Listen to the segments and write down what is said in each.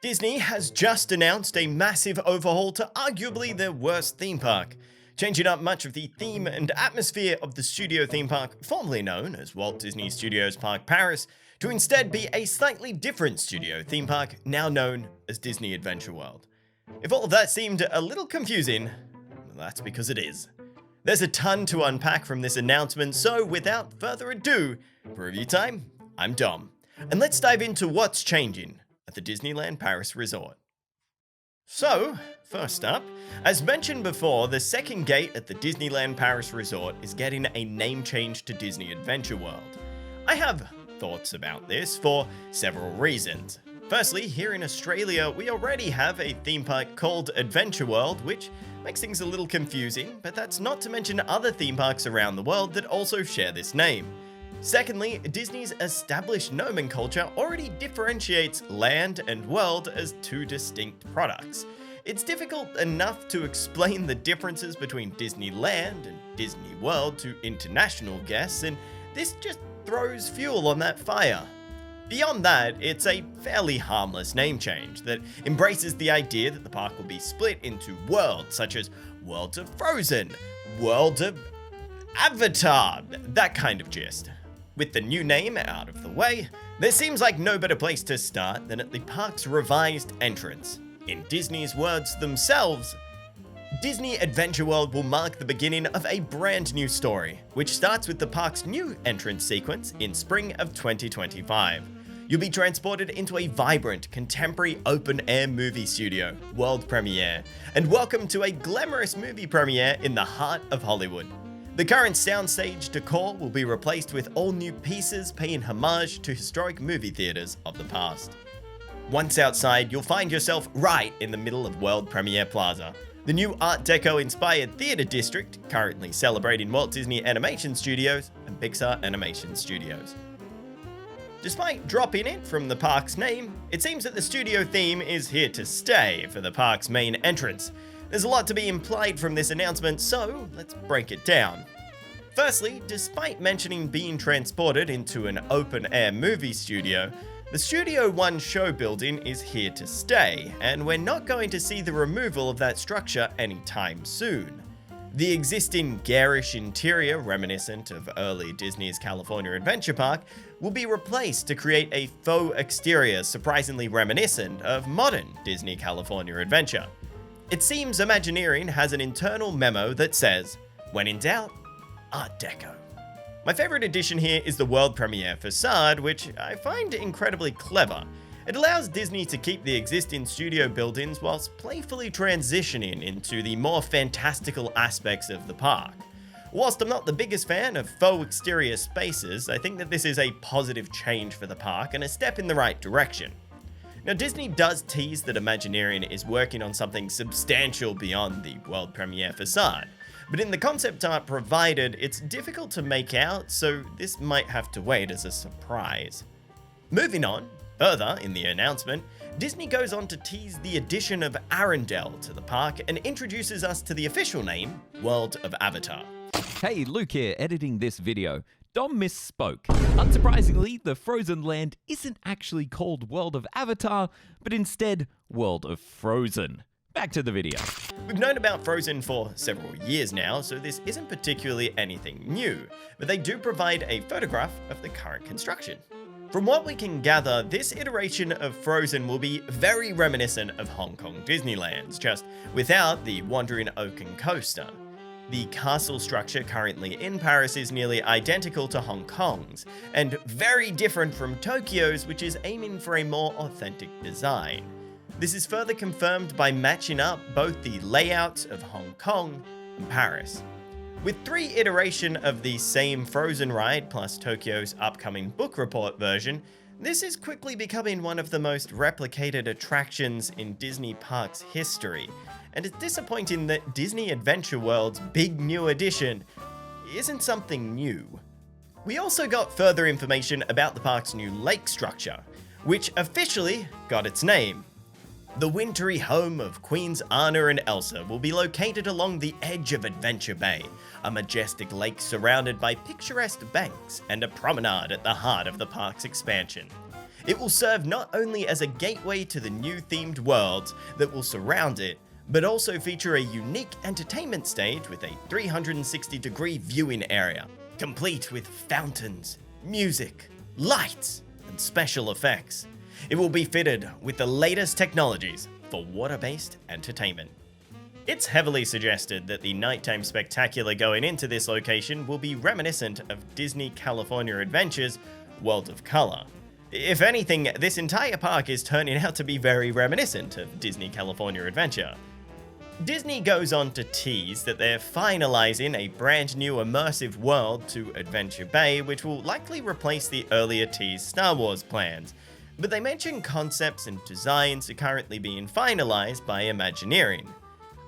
Disney has just announced a massive overhaul to arguably their worst theme park, changing up much of the theme and atmosphere of the studio theme park formerly known as Walt Disney Studios Park Paris to instead be a slightly different studio theme park now known as Disney Adventure World. If all of that seemed a little confusing, well, that's because it is. There's a ton to unpack from this announcement, so without further ado, for review time, I'm Dom, and let's dive into what's changing at the Disneyland Paris Resort. So, first up, as mentioned before, the second gate at the Disneyland Paris Resort is getting a name change to Disney Adventure World. I have thoughts about this for several reasons. Firstly, here in Australia, we already have a theme park called Adventure World, which makes things a little confusing, but that's not to mention other theme parks around the world that also share this name. Secondly, Disney's established nomenclature already differentiates land and world as two distinct products. It's difficult enough to explain the differences between Disneyland and Disney World to international guests, and this just throws fuel on that fire. Beyond that, it's a fairly harmless name change that embraces the idea that the park will be split into worlds such as World of Frozen, World of Avatar, that kind of gist. With the new name out of the way, there seems like no better place to start than at the park's revised entrance. In Disney's words themselves, Disney Adventure World will mark the beginning of a brand new story, which starts with the park's new entrance sequence in spring of 2025. You'll be transported into a vibrant, contemporary open-air movie studio, world premiere, and welcome to a glamorous movie premiere in the heart of Hollywood. The current soundstage decor will be replaced with all new pieces paying homage to historic movie theaters of the past. Once outside, you'll find yourself right in the middle of World Premiere Plaza, the new Art Deco-inspired theater district currently celebrating Walt Disney Animation Studios and Pixar Animation Studios. Despite dropping it from the park's name, it seems that the studio theme is here to stay for the park's main entrance. There's a lot to be implied from this announcement, so let's break it down. Firstly, despite mentioning being transported into an open-air movie studio, the Studio One show building is here to stay, and we're not going to see the removal of that structure anytime soon. The existing garish interior, reminiscent of early Disney's California Adventure Park, will be replaced to create a faux exterior surprisingly reminiscent of modern Disney California Adventure. It seems Imagineering has an internal memo that says, when in doubt, Art Deco. My favorite addition here is the world premiere facade, which I find incredibly clever. It allows Disney to keep the existing studio buildings whilst playfully transitioning into the more fantastical aspects of the park. Whilst I'm not the biggest fan of faux exterior spaces, I think that this is a positive change for the park and a step in the right direction. Now, Disney does tease that Imagineering is working on something substantial beyond the world premiere facade, but in the concept art provided, it's difficult to make out, so this might have to wait as a surprise. Moving on, further in the announcement, Disney goes on to tease the addition of Arendelle to the park and introduces us to the official name, World of Avatar. Hey, Luke here, editing this video. Dom misspoke. Unsurprisingly, the Frozen Land isn't actually called World of Avatar, but instead World of Frozen. Back to the video. We've known about Frozen for several years now, so this isn't particularly anything new, but they do provide a photograph of the current construction. From what we can gather, this iteration of Frozen will be very reminiscent of Hong Kong Disneyland's, just without the wandering oaken coaster. The castle structure currently in Paris is nearly identical to Hong Kong's, and very different from Tokyo's, which is aiming for a more authentic design. This is further confirmed by matching up both the layouts of Hong Kong and Paris. With 3 iterations of the same Frozen ride plus Tokyo's upcoming book report version, this is quickly becoming one of the most replicated attractions in Disney Parks history, and it's disappointing that Disney Adventure World's big new addition isn't something new. We also got further information about the park's new lake structure, which officially got its name. The wintry home of Queens Anna and Elsa will be located along the edge of Adventure Bay, a majestic lake surrounded by picturesque banks and a promenade at the heart of the park's expansion. It will serve not only as a gateway to the new themed worlds that will surround it, but also feature a unique entertainment stage with a 360-degree viewing area, complete with fountains, music, lights, and special effects. It will be fitted with the latest technologies for water-based entertainment. It's heavily suggested that the nighttime spectacular going into this location will be reminiscent of Disney California Adventure's World of Color. If anything, this entire park is turning out to be very reminiscent of Disney California Adventure. Disney goes on to tease that they're finalizing a brand new immersive world to Adventure Bay, which will likely replace the earlier teased Star Wars plans. But they mention concepts and designs are currently being finalized by Imagineering.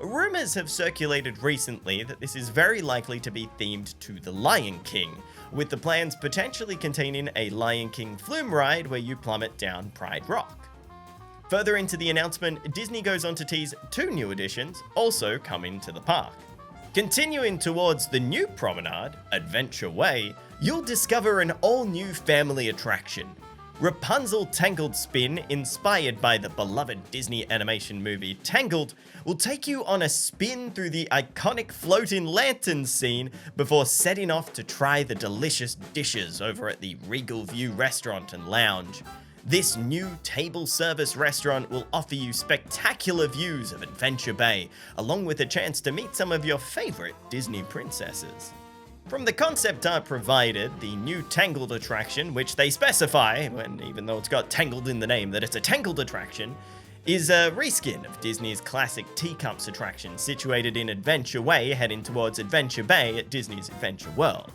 Rumors have circulated recently that this is very likely to be themed to The Lion King, with the plans potentially containing a Lion King flume ride where you plummet down Pride Rock. Further into the announcement, Disney goes on to tease 2 new additions also coming to the park. Continuing towards the new promenade, Adventure Way, you'll discover an all-new family attraction. Rapunzel Tangled Spin, inspired by the beloved Disney animation movie Tangled, will take you on a spin through the iconic floating lantern scene before setting off to try the delicious dishes over at the Regal View restaurant and lounge. This new table service restaurant will offer you spectacular views of Adventure Bay, along with a chance to meet some of your favorite Disney princesses. From the concept art provided, the new Tangled attraction, which they specify, even though it's got Tangled in the name, that it's a Tangled attraction, is a reskin of Disney's classic Teacups attraction situated in Adventure Way heading towards Adventure Bay at Disney's Adventure World.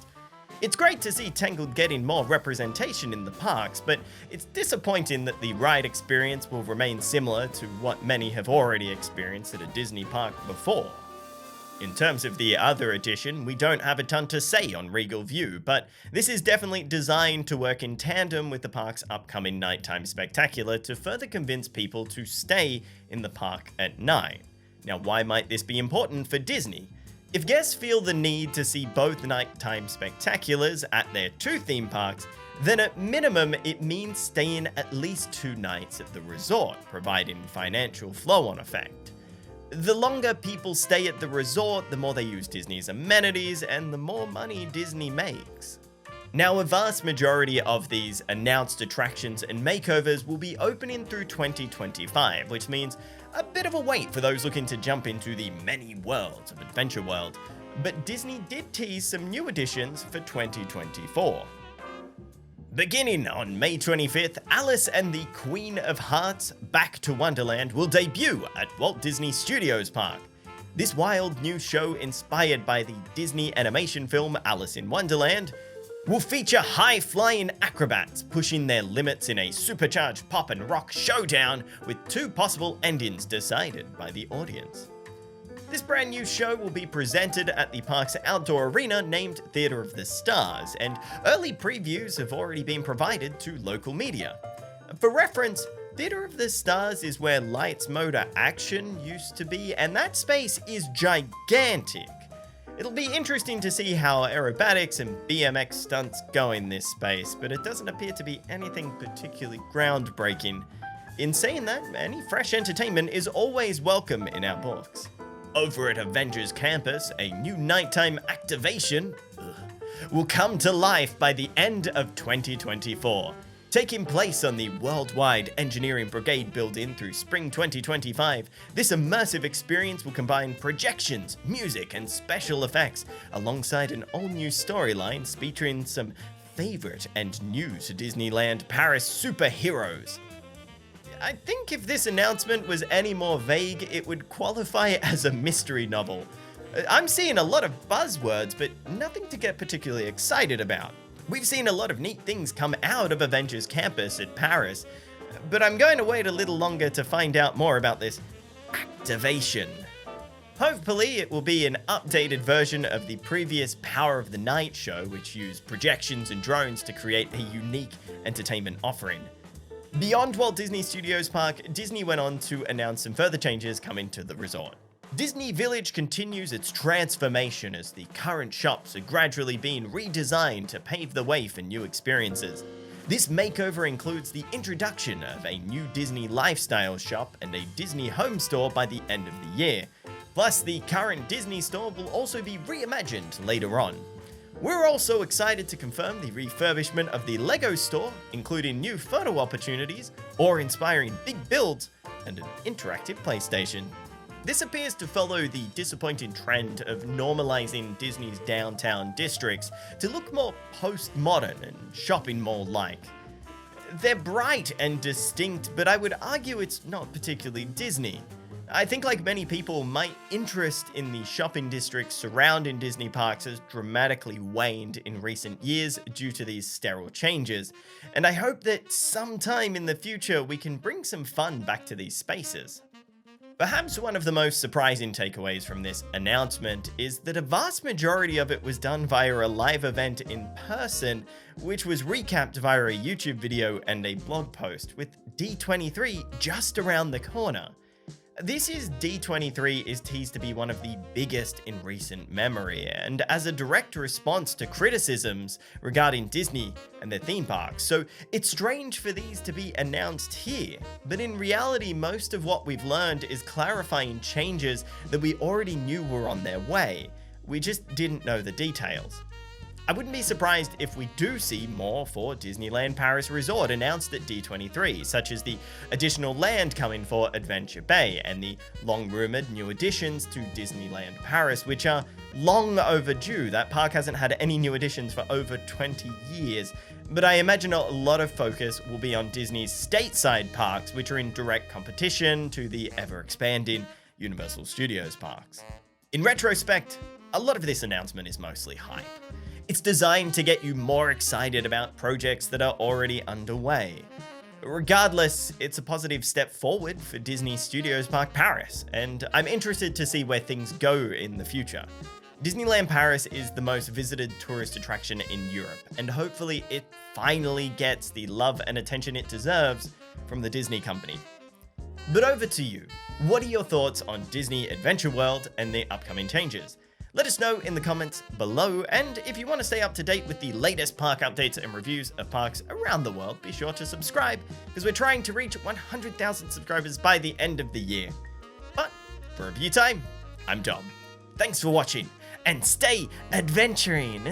It's great to see Tangled getting more representation in the parks, but it's disappointing that the ride experience will remain similar to what many have already experienced at a Disney park before. In terms of the other addition, we don't have a ton to say on Regal View, but this is definitely designed to work in tandem with the park's upcoming nighttime spectacular to further convince people to stay in the park at night. Now, why might this be important for Disney? If guests feel the need to see both nighttime spectaculars at their 2 theme parks, then at minimum it means staying at least 2 nights at the resort, providing financial flow-on effect. The longer people stay at the resort, the more they use Disney's amenities, and the more money Disney makes. Now, a vast majority of these announced attractions and makeovers will be opening through 2025, which means a bit of a wait for those looking to jump into the many worlds of Adventure World. But Disney did tease some new additions for 2024. Beginning on May 25th, Alice and the Queen of Hearts Back to Wonderland will debut at Walt Disney Studios Park. This wild new show, inspired by the Disney animation film Alice in Wonderland, will feature high-flying acrobats pushing their limits in a supercharged pop and rock showdown with 2 possible endings decided by the audience. This brand new show will be presented at the park's outdoor arena named Theater of the Stars, and early previews have already been provided to local media. For reference, Theater of the Stars is where Lights Motor Action used to be, and that space is gigantic. It'll be interesting to see how aerobatics and BMX stunts go in this space, but it doesn't appear to be anything particularly groundbreaking. In saying that, any fresh entertainment is always welcome in our books. Over at Avengers Campus, a new nighttime activation will come to life by the end of 2024. Taking place on the Worldwide Engineering Brigade building through spring 2025, this immersive experience will combine projections, music, and special effects, alongside an all-new storyline featuring some favorite and new to Disneyland Paris superheroes. I think if this announcement was any more vague, it would qualify as a mystery novel. I'm seeing a lot of buzzwords, but nothing to get particularly excited about. We've seen a lot of neat things come out of Avengers Campus at Paris, but I'm going to wait a little longer to find out more about this activation. Hopefully it will be an updated version of the previous Power of the Night show, which used projections and drones to create a unique entertainment offering. Beyond Walt Disney Studios Park, Disney went on to announce some further changes coming to the resort. Disney Village continues its transformation as the current shops are gradually being redesigned to pave the way for new experiences. This makeover includes the introduction of a new Disney lifestyle shop and a Disney home store by the end of the year. Plus, the current Disney store will also be reimagined later on. We're also excited to confirm the refurbishment of the LEGO store, including new photo opportunities, awe-inspiring big builds, and an interactive PlayStation. This appears to follow the disappointing trend of normalizing Disney's downtown districts to look more postmodern and shopping mall-like. They're bright and distinct, but I would argue it's not particularly Disney. I think, like many people, my interest in the shopping districts surrounding Disney parks has dramatically waned in recent years due to these sterile changes, and I hope that sometime in the future we can bring some fun back to these spaces. Perhaps one of the most surprising takeaways from this announcement is that a vast majority of it was done via a live event in person, which was recapped via a YouTube video and a blog post, with D23 just around the corner. This is D23 is teased to be one of the biggest in recent memory, and as a direct response to criticisms regarding Disney and their theme parks, so it's strange for these to be announced here. But in reality, most of what we've learned is clarifying changes that we already knew were on their way. We just didn't know the details. I wouldn't be surprised if we do see more for Disneyland Paris Resort announced at D23, such as the additional land coming for Adventure Bay and the long-rumored new additions to Disneyland Paris, which are long overdue. That park hasn't had any new additions for over 20 years, but I imagine a lot of focus will be on Disney's stateside parks, which are in direct competition to the ever-expanding Universal Studios parks. In retrospect, a lot of this announcement is mostly hype. It's designed to get you more excited about projects that are already underway. Regardless, it's a positive step forward for Disney Studios Park Paris, and I'm interested to see where things go in the future. Disneyland Paris is the most visited tourist attraction in Europe, and hopefully it finally gets the love and attention it deserves from the Disney company. But over to you. What are your thoughts on Disney Adventure World and the upcoming changes? Let us know in the comments below, and if you want to stay up to date with the latest park updates and reviews of parks around the world, be sure to subscribe, because we're trying to reach 100,000 subscribers by the end of the year. But for ReviewTyme, I'm Dom. Thanks for watching, and stay adventuring!